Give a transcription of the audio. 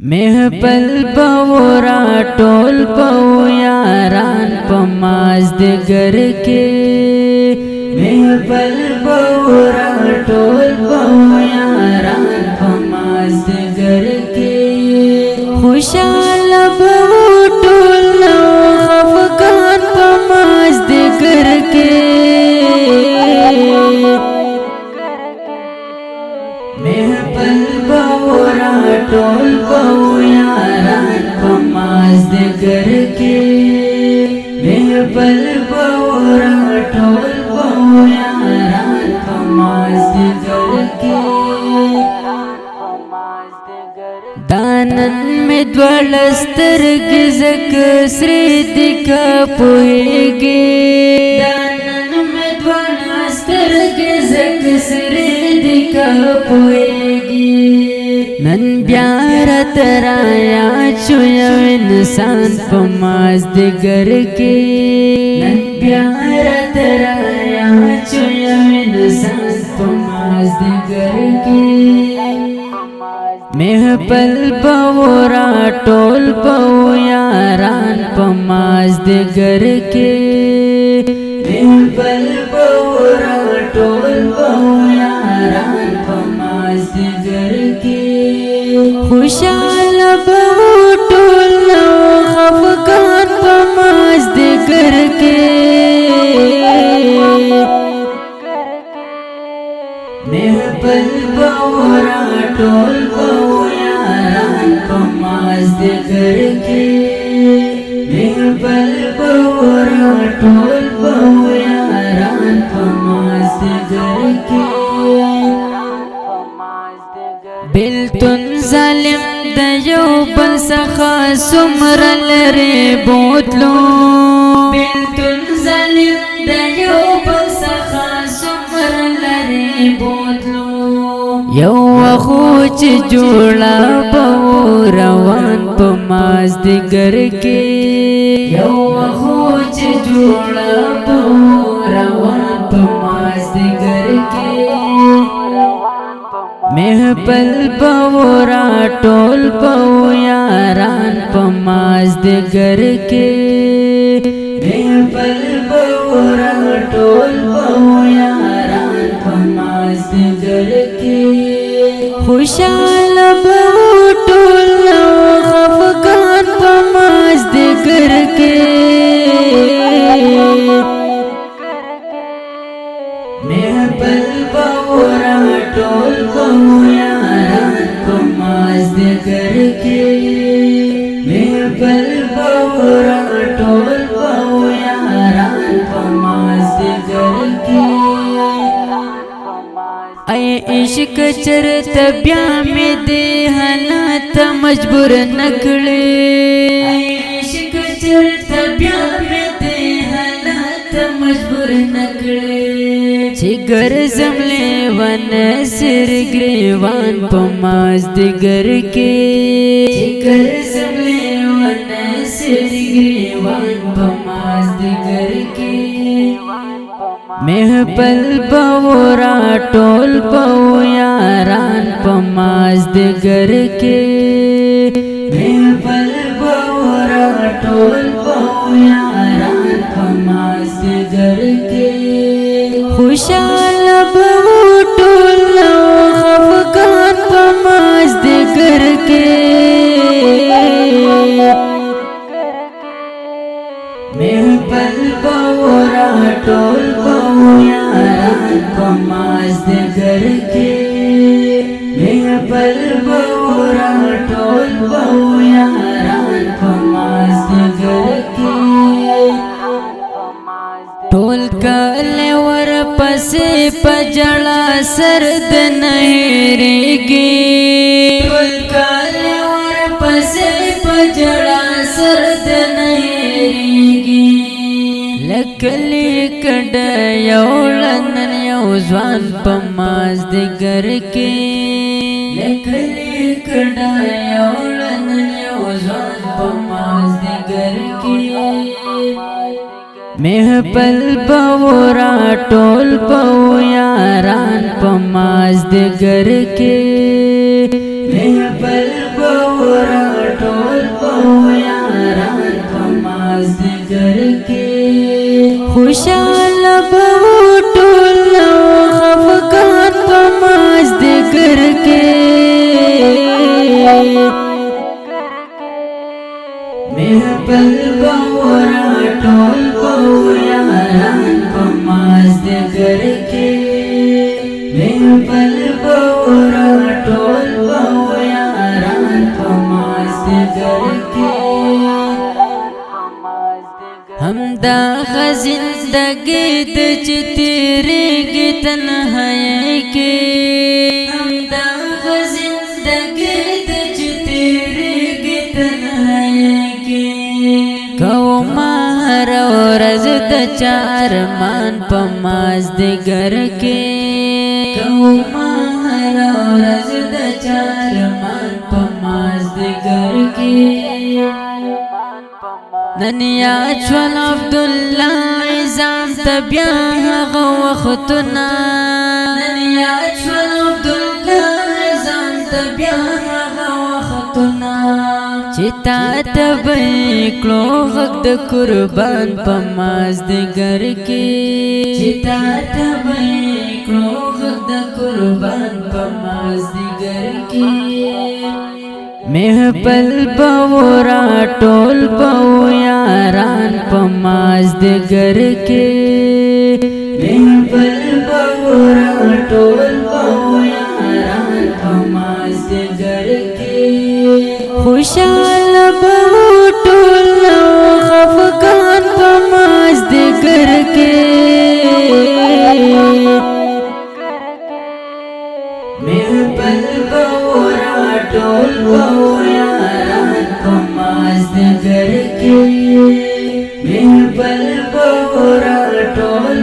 महपल बवरा टोल बऊ यारान पमाज दे घर के। महपल बवरा टोल बऊ यारान पमाज दे घर के। खुशाल बऊ टोल नो खफकान पमाज दे घर के। महपल बवरा टोल बऊ यारान पमाज दे घर के। महपल बवरा टोल बऊ यारान पमाज दे घर के। दानन में द्वलस्तर गिजक श्री दिखा पोएगे। दानन में द्वलस्तर गिजक श्री दिखा पोएगी। नन प्यार तराया चुया इंसान पमाज दे घर के। नन प्यार तराया चुया इंसान पमाज दे घर के। महपल बवरा टोल बऊ यारान पमाज दे घर के। महपल बवरा टोल बऊ यारान पमाज दे घर के। खुशाल बऊ टोल नो खफकान पमाज दे घर के। महपल बवरा टोल बऊ यारान पमाज दे घर के। महपल बवरा टोल बऊ यारान पमाज दे घर के। बिल्तुन जालिम दयो बल सखा सुमरल रे बोतलो। बिल्तुन जालिम दयो बल सखा सुमरल रे बोतलो। यौ अखोच जोड़ा बऊ रवान पमाज दे घर के। यौ अखोच जोड़ा बऊ रवान पमाज दे घर के। महपल बवरा टोल बऊ यारान पमाज दे घर के। महपल बवरा टोल बऊ यारान पमाज दे घर के। खुशाल बऊ टोल नो खफकान पमाज दे घर के। महपल बवरा टोल बऊ यारान पमाज दे घर के। महपल बवरा टोल बऊ यारान पमाज दे घर के। ऐ इश्क चरत ब्या में दे हालात मजबूर नकड़े। ऐ इश्क चरत ब्या में दे हालात मजबूर नकड़े। छिगर जमले वन सिर ग्रेवान पमाज दे घर के। छिगर जमले वन सिर ग्रेवान पमाज दे घर के। महपल बवरा टोल बऊ यारान पमाज दे घर के। महपल बवरा टोल बऊ यारान पमाज दे घर के। खुशाल बऊ टोल नो खफकान पमाज दे घर के। महपल बवरा टोल बऊ यारान पमाज दे घर के। महपल बवरा टोल बऊ यारान पमाज दे घर के। टोल कलेवर पसे पजड़ा सरद नहरेगी। टोल कलेवर पसे पजड़ा सरद नहरेगी। लकली कड़यौलन यौ ज्वान पमाज दे घर के। लकली कड़यौलन यौ ज्वान पमाज दे घर के। महपल बवरा टोल बऊ यारान पमाज दे घर के। महपल बवरा بورا ټول یاران په مازدیګر کې خوشاله به ټول خفقان په مازدیګر کې محفل به ورا ټول یاران په مازدیګر کې محفل به ورا ټول یاران په مازدیګر کې همدا زندګي د چې تیریږي تنهایی کې همدا زندګي د چې تیریږي تنهایی کې کوم هر ورځ د چارمان په مازدیګر کې کوم هر ورځ د چارمان په مازدیګر کې نن یاد شول عبدالله عظام تبیا هغه وختونه نن یاد شول عبدالله عظام تبیا هغه وختونه چې تا ته به کړو غږ د قربان په مازدیګر کې چې تا ته به کړو غږ د قربان په مازدیګر کې محفل به ورا ټول یاران په مازدیګر کې محفل به ورا ټول یاران په مازدیګر کې خوشاله به ټول خفقان په مازدیګر کې محفل به ورا ټول یاران په مازدیګر کې محفل به ورا ټول